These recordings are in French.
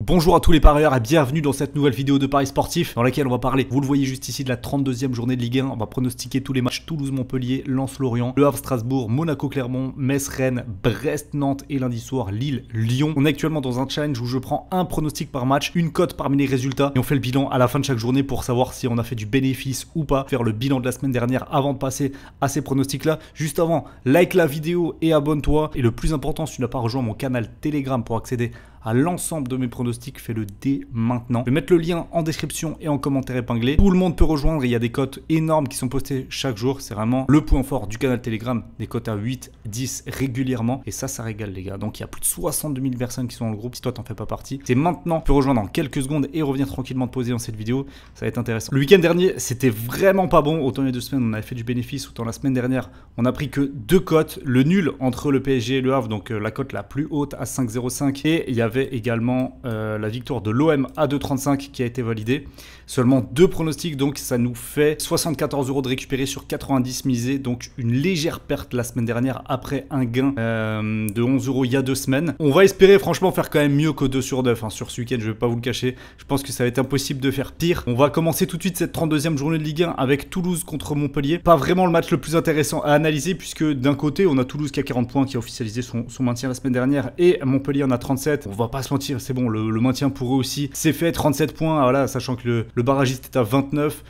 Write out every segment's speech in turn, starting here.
Bonjour à tous les parieurs et bienvenue dans cette nouvelle vidéo de Paris Sportif dans laquelle on va parler, vous le voyez juste ici, de la 32e journée de Ligue 1. On va pronostiquer tous les matchs: Toulouse-Montpellier, Lens-Lorient, Le Havre-Strasbourg, Monaco-Clermont, Metz-Rennes, Brest-Nantes et lundi soir Lille-Lyon. On est actuellement dans un challenge où je prends un pronostic par match, une cote parmi les résultats et on fait le bilan à la fin de chaque journée pour savoir si on a fait du bénéfice ou pas. Faire le bilan de la semaine dernière avant de passer à ces pronostics là. Juste avant, like la vidéo et abonne-toi. Et le plus important, si tu n'as pas rejoint mon canal Telegram pour accéder à l'ensemble de mes pronostics, fais-le dès maintenant. Je vais mettre le lien en description et en commentaire épinglé. Tout le monde peut rejoindre, il y a des cotes énormes qui sont postées chaque jour. C'est vraiment le point fort du canal Telegram, des cotes à 8, 10 régulièrement. Et ça régale les gars. Donc il y a plus de 62 000 personnes qui sont dans le groupe. Si toi t'en fais pas partie, c'est maintenant. Tu peux rejoindre en quelques secondes et revenir tranquillement te poser dans cette vidéo. Ça va être intéressant. Le week-end dernier, c'était vraiment pas bon. Autant il y a 2 semaines, on avait fait du bénéfice. Autant la semaine dernière, on a pris que 2 cotes. Le nul entre le PSG et le Havre, donc la cote la plus haute à 5,05. Et il y avait également la victoire de l'OM à 2,35 qui a été validée. Seulement 2 pronostics, donc ça nous fait 74 € de récupérer sur 90 misés. Donc une légère perte la semaine dernière après un gain de 11 € il y a 2 semaines. On va espérer franchement faire quand même mieux que 2 sur 9 hein, sur ce week-end, je vais pas vous le cacher. Je pense que ça va être impossible de faire pire. On va commencer tout de suite cette 32e journée de Ligue 1 avec Toulouse contre Montpellier. Pas vraiment le match le plus intéressant à analyser puisque d'un côté on a Toulouse qui a 40 points, qui a officialisé son maintien la semaine dernière, et Montpellier en a 37. On va pas se mentir, c'est bon, le maintien pour eux aussi c'est fait, 37 points, voilà, sachant que le barragiste est à 29.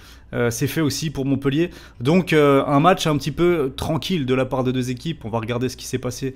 C'est fait aussi pour Montpellier. Donc un match un petit peu tranquille de la part de 2 équipes. On va regarder ce qui s'est passé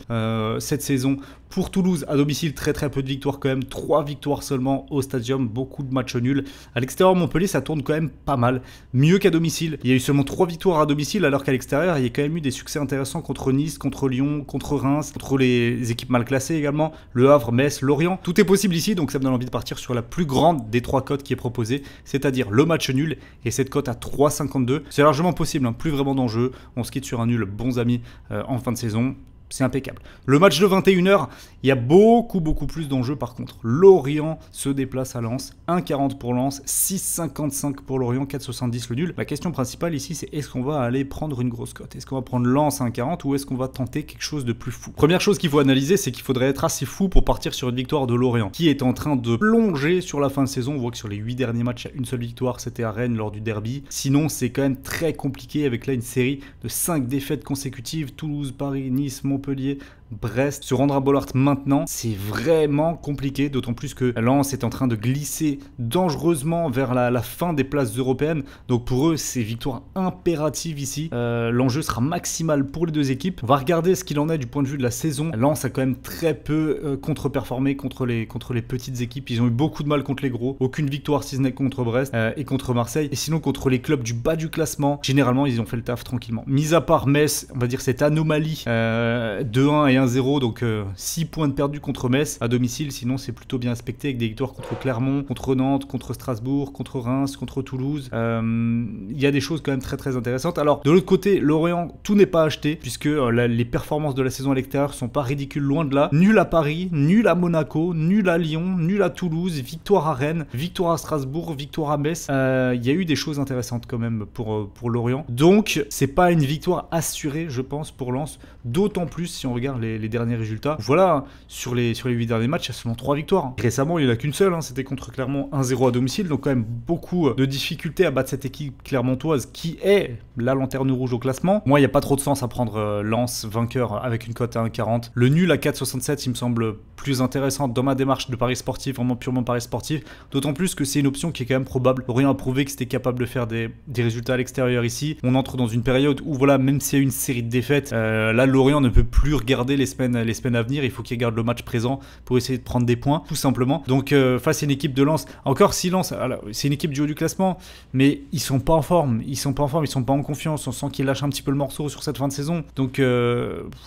cette saison. Pour Toulouse, à domicile, très peu de victoires quand même. 3 victoires seulement au Stadium, beaucoup de matchs nuls. À l'extérieur, Montpellier, ça tourne quand même pas mal. Mieux qu'à domicile. Il y a eu seulement 3 victoires à domicile, alors qu'à l'extérieur, il y a quand même eu des succès intéressants contre Nice, contre Lyon, contre Reims, contre les équipes mal classées également. Le Havre, Metz, Lorient. Tout est possible ici, donc ça me donne envie de partir sur la plus grande des 3 cotes qui est proposée, c'est-à-dire le match nul et cette cote à 3,52. C'est largement possible, hein, plus vraiment d'enjeu. On se quitte sur un nul, bons amis, en fin de saison. C'est impeccable. Le match de 21 h, il y a beaucoup plus d'enjeux par contre. Lorient se déplace à Lens, 1,40 pour Lens, 6,55 pour Lorient, 4,70 le nul. La question principale ici, c'est est-ce qu'on va aller prendre une grosse cote? Est-ce qu'on va prendre Lens à 1,40 ou est-ce qu'on va tenter quelque chose de plus fou? Première chose qu'il faut analyser, c'est qu'il faudrait être assez fou pour partir sur une victoire de Lorient, qui est en train de plonger sur la fin de saison. On voit que sur les 8 derniers matchs, il y a une seule victoire, c'était à Rennes lors du derby. Sinon, c'est quand même très compliqué avec là une série de 5 défaites consécutives. Toulouse, Paris, Nice, Montpellier, Brest. Se rendre à Bollaert maintenant, c'est vraiment compliqué, d'autant plus que Lens est en train de glisser dangereusement vers la fin des places européennes. Donc pour eux, c'est victoire impérative ici. L'enjeu sera maximal pour les 2 équipes. On va regarder ce qu'il en est du point de vue de la saison. Lens a quand même très peu contre-performé contre les petites équipes. Ils ont eu beaucoup de mal contre les gros. Aucune victoire si ce n'est contre Brest et contre Marseille. Et sinon contre les clubs du bas du classement, généralement ils ont fait le taf tranquillement. Mis à part Metz, on va dire cette anomalie 2-1 et 1-0, donc 6 points de perdu contre Metz à domicile. Sinon c'est plutôt bien respecté avec des victoires contre Clermont, contre Nantes, contre Strasbourg, contre Reims, contre Toulouse. Il y a des choses quand même très intéressantes. Alors de l'autre côté, Lorient, tout n'est pas acheté puisque les performances de la saison à l'extérieur sont pas ridicules, loin de là. Nul à Paris, nul à Monaco, nul à Lyon, nul à Toulouse, victoire à Rennes, victoire à Strasbourg, victoire à Metz. Il y a eu des choses intéressantes quand même pour Lorient. Donc c'est pas une victoire assurée je pense pour Lens, d'autant plus si on regarde les derniers résultats. Voilà, sur les 8 derniers matchs, il y a seulement 3 victoires. Récemment, il n'y en a qu'une seule, hein, c'était contre Clermont, 1-0 à domicile, donc quand même beaucoup de difficultés à battre cette équipe clermontoise qui est la lanterne rouge au classement. Moi, il n'y a pas trop de sens à prendre Lens vainqueur avec une cote à 1,40. Le nul à 4,67, il me semble plus intéressant dans ma démarche de paris sportif, vraiment purement paris sportif, d'autant plus que c'est une option qui est quand même probable. Lorient a prouvé que c'était capable de faire des résultats à l'extérieur ici. On entre dans une période où, voilà, même s'il y a une série de défaites, là, Lorient ne peut plus regarder les semaines à venir. Il faut qu'il garde le match présent pour essayer de prendre des points, tout simplement. Donc, face à une équipe de Lens, encore si Lens, c'est une équipe du haut du classement, mais ils sont pas en forme. Ils sont pas en confiance. On sent qu'ils lâchent un petit peu le morceau sur cette fin de saison. Donc,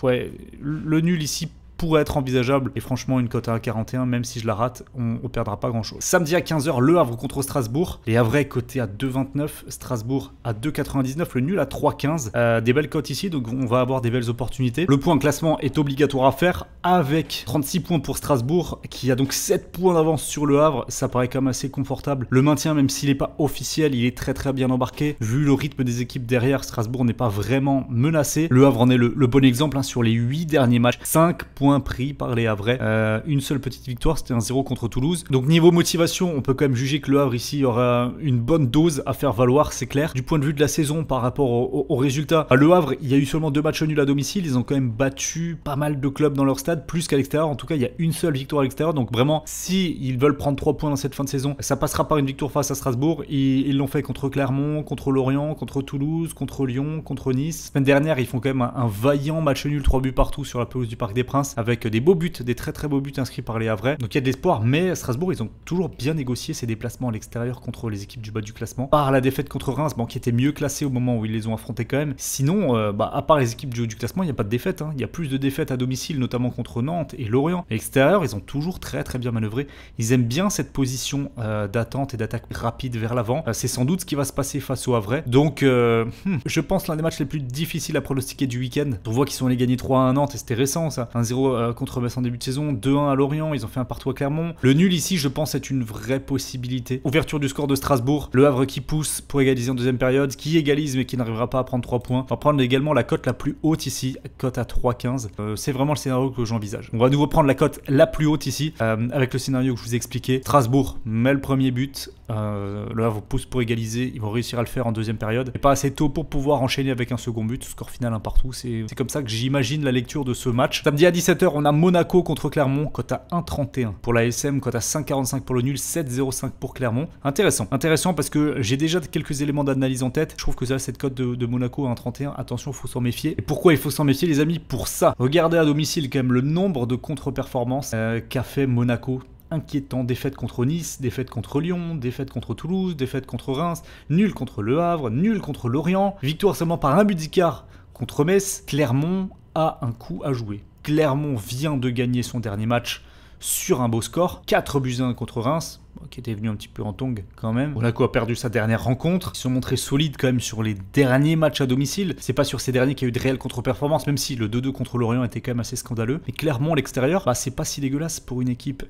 ouais, le nul ici pourrait être envisageable, et franchement une cote à 1,41, même si je la rate, on perdra pas grand chose. Samedi à 15 h, Le Havre contre Strasbourg. Les Havrais cotés à 2,29, Strasbourg à 2,99, le nul à 3,15. Des belles cotes ici, donc on va avoir des belles opportunités. Le point classement est obligatoire à faire avec 36 points pour Strasbourg, qui a donc 7 points d'avance sur Le Havre. Ça paraît quand même assez confortable. Le maintien, même s'il n'est pas officiel, il est très bien embarqué. Vu le rythme des équipes derrière, Strasbourg n'est pas vraiment menacé. Le Havre en est le bon exemple, hein, sur les 8 derniers matchs. 5 points points pris par les Havrais. Une seule petite victoire, c'était un 0 contre Toulouse. Donc niveau motivation, on peut quand même juger que le Havre ici aura une bonne dose à faire valoir, c'est clair. Du point de vue de la saison par rapport aux résultats, à Le Havre, il y a eu seulement 2 matchs nuls à domicile. Ils ont quand même battu pas mal de clubs dans leur stade, plus qu'à l'extérieur. En tout cas, il y a une seule victoire à l'extérieur. Donc vraiment, si ils veulent prendre 3 points dans cette fin de saison, ça passera par une victoire face à Strasbourg. Ils l'ont fait contre Clermont, contre Lorient, contre Toulouse, contre Lyon, contre Nice. La semaine dernière, ils font quand même un vaillant match nul, 3 buts partout sur la pelouse du Parc des Princes, avec des beaux buts, des très très beaux buts inscrits par les Havrais. Donc il y a de l'espoir, mais Strasbourg, ils ont toujours bien négocié ces déplacements à l'extérieur contre les équipes du bas du classement. Par la défaite contre Reims, bon, qui était mieux classé au moment où ils les ont affrontés quand même. Sinon, à part les équipes du haut du classement, il n'y a pas de défaite. Il y a plus de défaites à domicile, notamment contre Nantes et Lorient. À l'extérieur, ils ont toujours très très bien manœuvré. Ils aiment bien cette position d'attente et d'attaque rapide vers l'avant. C'est sans doute ce qui va se passer face aux Havrais. Donc, je pense l'un des matchs les plus difficiles à pronostiquer du week-end. On voit qu'ils sont allés gagner 3-1 à Nantes et c'était récent ça. 1-0 contre Metz en début de saison, 2-1 à Lorient, ils ont fait un partout à Clermont. Le nul ici, je pense, est une vraie possibilité. Ouverture du score de Strasbourg, le Havre qui pousse pour égaliser en deuxième période, qui égalise mais qui n'arrivera pas à prendre 3 points. On va prendre également la cote la plus haute ici, cote à 3,15. C'est vraiment le scénario que j'envisage. On va à nouveau prendre la cote la plus haute ici, avec le scénario que je vous ai expliqué. Strasbourg met le premier but, le Havre pousse pour égaliser, ils vont réussir à le faire en deuxième période. Et pas assez tôt pour pouvoir enchaîner avec un second but, score final un partout. C'est comme ça que j'imagine la lecture de ce match. Samedi à 17h, on a Monaco contre Clermont, cote à 1,31 pour la SM, cote à 5,45 pour le nul, 7,05 pour Clermont. Intéressant parce que j'ai déjà quelques éléments d'analyse en tête. Je trouve que ça, cette cote de Monaco à 1,31, attention, il faut s'en méfier. Et pourquoi il faut s'en méfier, les amis? Pour ça, regardez à domicile quand même le nombre de contre-performances qu'a fait Monaco. Inquiétant, défaite contre Nice, défaite contre Lyon, défaite contre Toulouse, défaite contre Reims, nul contre Le Havre, nul contre Lorient, victoire seulement par un but d'écart contre Metz. Clermont a un coup à jouer. Clermont vient de gagner son dernier match sur un beau score, 4-1 contre Reims, qui était venu un petit peu en tongue quand même. Monaco a perdu sa dernière rencontre. Ils se sont montrés solides quand même sur les derniers matchs à domicile. C'est pas sur ces derniers qu'il y a eu de réelles contre-performances, même si le 2-2 contre Lorient était quand même assez scandaleux. Mais clairement, à l'extérieur, c'est pas si dégueulasse pour une équipe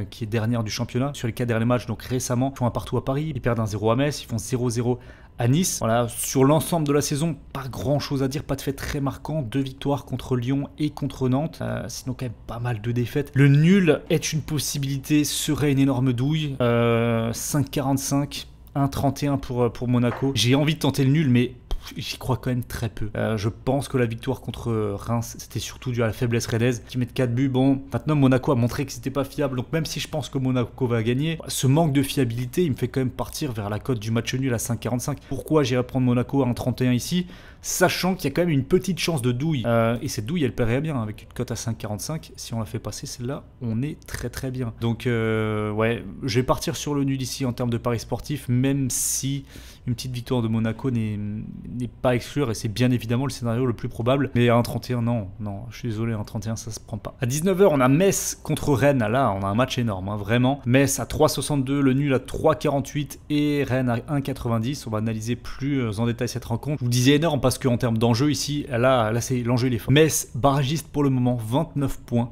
qui est dernière du championnat. Sur les 4 derniers matchs, donc récemment, ils font un partout à Paris, ils perdent un 0 à Metz, ils font 0-0 à Nice. Voilà, sur l'ensemble de la saison, pas grand chose à dire, pas de fait très marquant. 2 victoires contre Lyon et contre Nantes. Sinon, quand même pas mal de défaites. Le nul est une possibilité, serait une énorme douille. 5,45, 1,31 pour Monaco. J'ai envie de tenter le nul, mais j'y crois quand même très peu. Je pense que la victoire contre Reims, c'était surtout dû à la faiblesse rennaise, qui mettent 4 buts. Bon, maintenant Monaco a montré que c'était pas fiable, donc même si je pense que Monaco va gagner, ce manque de fiabilité, il me fait quand même partir vers la cote du match nul à 5,45. Pourquoi j'irais prendre Monaco à 1,31 ici, sachant qu'il y a quand même une petite chance de douille. Et cette douille, elle paierait bien avec une cote à 5,45. Si on la fait passer, celle-là, on est très très bien. Donc, ouais, je vais partir sur le nul ici en termes de paris sportifs, même si une petite victoire de Monaco n'est pas à exclure, et c'est bien évidemment le scénario le plus probable. Mais à 1,31, non, je suis désolé, à 1,31, ça se prend pas. À 19h, on a Metz contre Rennes. Là, on a un match énorme, vraiment. Metz à 3,62, le nul à 3,48 et Rennes à 1,90. On va analyser plus en détail cette rencontre. Je vous disais énorme parce qu'en termes d'enjeu ici, là c'est l'enjeu, il est fort. Metz, barragiste pour le moment, 29 points.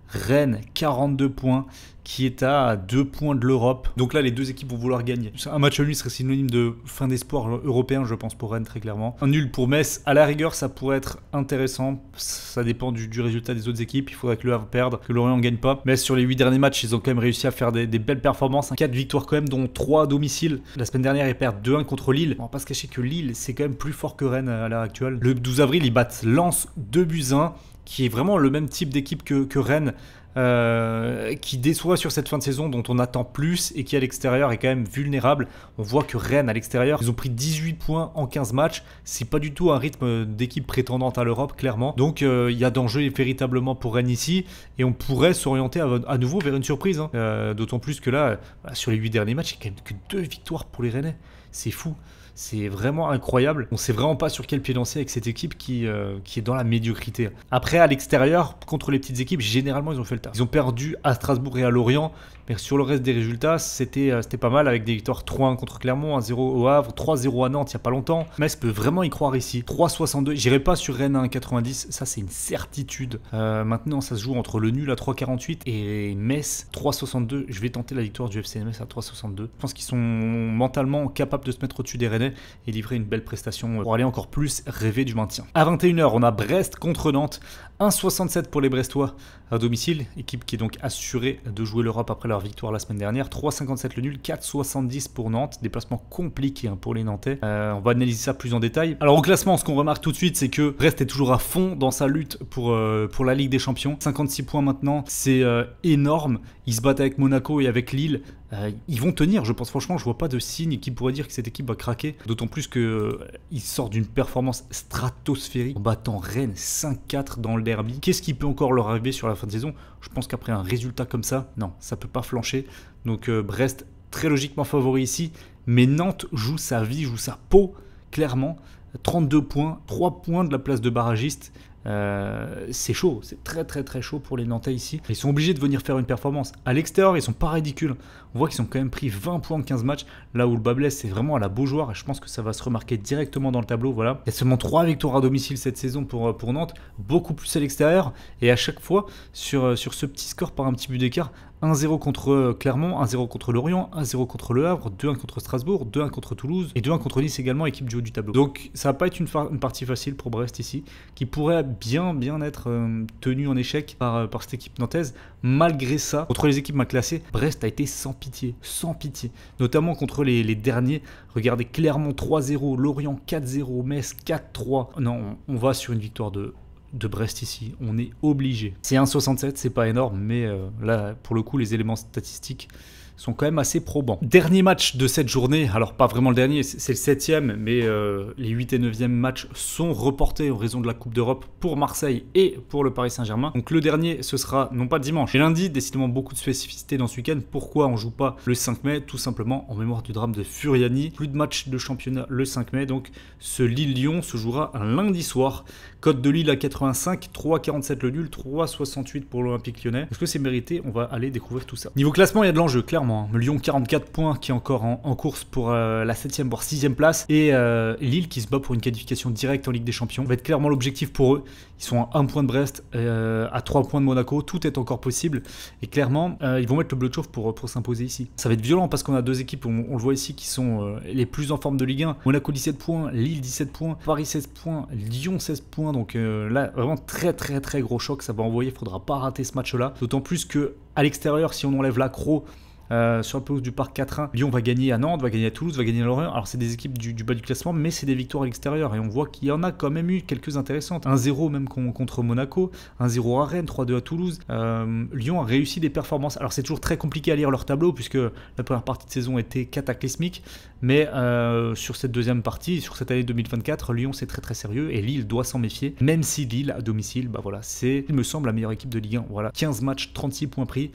Rennes, 42 points, qui est à 2 points de l'Europe. Donc là, les deux équipes vont vouloir gagner. Un match nul serait synonyme de fin d'espoir européen, je pense, pour Rennes, très clairement. Un nul pour Metz, à la rigueur, ça pourrait être intéressant. Ça dépend du résultat des autres équipes. Il faudrait que le Havre perde, que Lorient ne gagne pas. Metz, sur les 8 derniers matchs, ils ont quand même réussi à faire des belles performances. 4 victoires quand même, dont 3 à domicile. La semaine dernière, ils perdent 2-1 contre Lille. On va pas se cacher que Lille, c'est quand même plus fort que Rennes à l'heure actuelle. Le 12 avril, ils battent Lens 2-1, qui est vraiment le même type d'équipe que Rennes. Qui déçoit sur cette fin de saison, dont on attend plus et qui à l'extérieur est quand même vulnérable. On voit que Rennes à l'extérieur, ils ont pris 18 points en 15 matchs. C'est pas du tout un rythme d'équipe prétendante à l'Europe, clairement. Donc il y a danger véritablement pour Rennes ici, et on pourrait s'orienter à nouveau vers une surprise. D'autant plus que là, sur les 8 derniers matchs, il n'y a quand même que 2 victoires pour les Rennais. C'est fou. C'est vraiment incroyable. On sait vraiment pas sur quel pied danser avec cette équipe qui est dans la médiocrité. Après, à l'extérieur, contre les petites équipes, généralement, ils ont fait le taf. Ils ont perdu à Strasbourg et à Lorient, mais sur le reste des résultats, c'était pas mal, avec des victoires 3-1 contre Clermont, 1-0 au Havre, 3-0 à Nantes il n'y a pas longtemps. Metz peut vraiment y croire ici. 3-62, j'irai pas sur Rennes à 1,90, ça c'est une certitude. Maintenant, ça se joue entre le nul à 3,48 et Metz 3,62. Je vais tenter la victoire du FC Metz à 3,62. Je pense qu'ils sont mentalement capables de se mettre au-dessus des Rennais. Lyonnais et livrer une belle prestation pour aller encore plus rêver du maintien. À 21 h, on a Brest contre Nantes. 1,67 pour les Brestois à domicile, équipe qui est donc assurée de jouer l'Europe après leur victoire la semaine dernière. 3,57 le nul, 4,70 pour Nantes. Déplacement compliqué pour les Nantais. On va analyser ça plus en détail. Alors au classement, ce qu'on remarque tout de suite, c'est que Brest est toujours à fond dans sa lutte pour la Ligue des Champions. 56 points maintenant, c'est énorme. Ils se battent avec Monaco et avec Lille. Ils vont tenir, je pense. Franchement, je vois pas de signe qui pourrait dire que cette équipe va craquer. D'autant plus qu'ils sortent d'une performance stratosphérique en battant Rennes 5-4 dans le derby. Qu'est-ce qui peut encore leur arriver sur la fin de saison? Je pense qu'après un résultat comme ça, non, ça peut pas flancher. Donc Brest, très logiquement favori ici. Mais Nantes joue sa vie, joue sa peau, clairement. 32 points, 3 points de la place de barragiste. C'est chaud, c'est très chaud pour les Nantais ici. Ils sont obligés de venir faire une performance. À l'extérieur, ils sont pas ridicules. On voit qu'ils ont quand même pris 20 points en 15 matchs. Là où le bas blesse, c'est vraiment à la Beaujoire. Et je pense que ça va se remarquer directement dans le tableau. Voilà. Il y a seulement 3 victoires à domicile cette saison pour Nantes. Beaucoup plus à l'extérieur. Et à chaque fois, sur ce petit score par un petit but d'écart, 1-0 contre Clermont, 1-0 contre Lorient, 1-0 contre Le Havre, 2-1 contre Strasbourg, 2-1 contre Toulouse et 2-1 contre Nice également, équipe du haut du tableau. Donc ça va pas être une partie facile pour Brest ici, qui pourrait bien être tenue en échec par cette équipe nantaise. Malgré ça, contre les équipes mal classées, Brest a été sans pitié, notamment contre les derniers. Regardez, Clermont 3-0, Lorient 4-0, Metz 4-3. Non, on va sur une victoire de Brest ici, on est obligé. C'est 1,67, c'est pas énorme, mais là, pour le coup, les éléments statistiques sont quand même assez probants. Dernier match de cette journée, alors pas vraiment le dernier, c'est le 7e, mais les 8 et 9e matchs sont reportés en raison de la Coupe d'Europe pour Marseille et pour le Paris Saint-Germain. Donc le dernier, ce sera non pas dimanche, mais lundi, décidément beaucoup de spécificités dans ce week-end. Pourquoi on joue pas le 5 mai? Tout simplement en mémoire du drame de Furiani. Plus de matchs de championnat le 5 mai, donc ce Lille-Lyon se jouera un lundi soir. Cote de Lille à 85, 3,47 le nul, 3,68 pour l'Olympique Lyonnais. Est-ce que c'est mérité? On va aller découvrir tout ça. Niveau classement, il y a de l'enjeu, clairement. Lyon 44 points qui est encore en course pour la 7e voire 6e place. Et Lille qui se bat pour une qualification directe en Ligue des Champions. Ça va être clairement l'objectif pour eux. Ils sont à 1 point de Brest, à 3 points de Monaco. Tout est encore possible. Et clairement, ils vont mettre le bleu de chauffe pour s'imposer ici. Ça va être violent parce qu'on a deux équipes, on le voit ici, qui sont les plus en forme de Ligue 1. Monaco 17 points, Lille 17 points, Paris 16 points, Lyon 16 points. Donc là, vraiment très gros choc. Ça va envoyer, il ne faudra pas rater ce match-là. D'autant plus que à l'extérieur, si on enlève l'accro, sur la pelouse du Parc 4-1, Lyon va gagner à Nantes, va gagner à Toulouse, va gagner à Lorient. Alors c'est des équipes du bas du classement, mais c'est des victoires à l'extérieur et on voit qu'il y en a quand même eu quelques intéressantes. 1-0 même contre Monaco, 1-0 à Rennes, 3-2 à Toulouse. Lyon a réussi des performances. Alors c'est toujours très compliqué à lire leur tableau puisque la première partie de saison était cataclysmique, mais sur cette deuxième partie, sur cette année 2024, Lyon c'est très sérieux et Lille doit s'en méfier, même si Lille à domicile, bah voilà, c'est, il me semble, la meilleure équipe de Ligue 1. Voilà, 15 matchs, 36 points pris.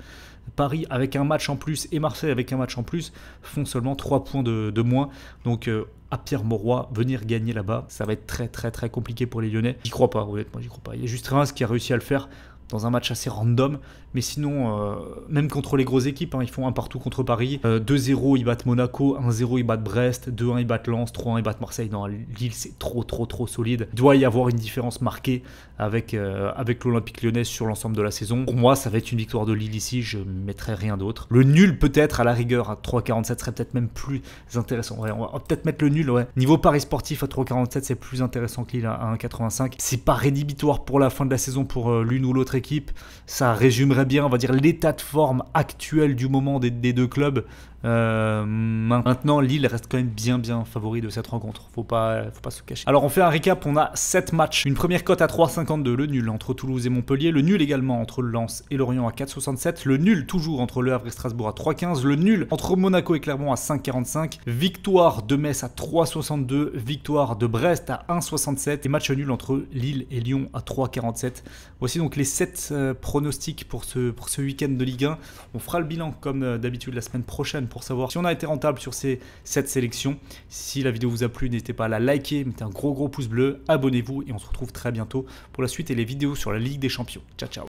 Paris avec un match en plus et Marseille avec un match en plus font seulement 3 points de moins. Donc à Pierre-Mauroy, venir gagner là-bas, ça va être très compliqué pour les Lyonnais. J'y crois pas, honnêtement, j'y crois pas. Il y a juste Reims qui a réussi à le faire dans un match assez random, mais sinon, même contre les grosses équipes, ils font un partout contre Paris, 2-0 ils battent Monaco, 1-0 ils battent Brest, 2-1 ils battent Lens, 3-1 ils battent Marseille. Non, Lille c'est trop solide. Il doit y avoir une différence marquée avec l'Olympique Lyonnais sur l'ensemble de la saison. Pour moi, ça va être une victoire de Lille ici, je ne mettrai rien d'autre. Le nul peut-être à la rigueur à 3,47 serait peut-être même plus intéressant. Ouais, on va peut-être mettre le nul, ouais. Niveau paris sportif à 3,47 c'est plus intéressant que Lille à 1,85. C'est pas rédhibitoire pour la fin de la saison pour l'une ou l'autre équipe. Ça résumerait bien, on va dire, l'état de forme actuel du moment des deux clubs. Maintenant, Lille reste quand même bien favori de cette rencontre. Faut pas se cacher. Alors, on fait un récap. On a 7 matchs. Une première cote à 3,52. Le nul entre Toulouse et Montpellier. Le nul également entre Lens et Lorient à 4,67. Le nul toujours entre Le Havre et Strasbourg à 3,15. Le nul entre Monaco et Clermont à 5,45. Victoire de Metz à 3,62. Victoire de Brest à 1,67. Et match nul entre Lille et Lyon à 3,47. Voici donc les 7 pronostics pour ce week-end de Ligue 1. On fera le bilan comme d'habitude la semaine prochaine pour savoir si on a été rentable sur ces 7 sélections. Si la vidéo vous a plu, n'hésitez pas à la liker, mettez un gros pouce bleu, abonnez-vous et on se retrouve très bientôt pour la suite et les vidéos sur la Ligue des Champions. Ciao.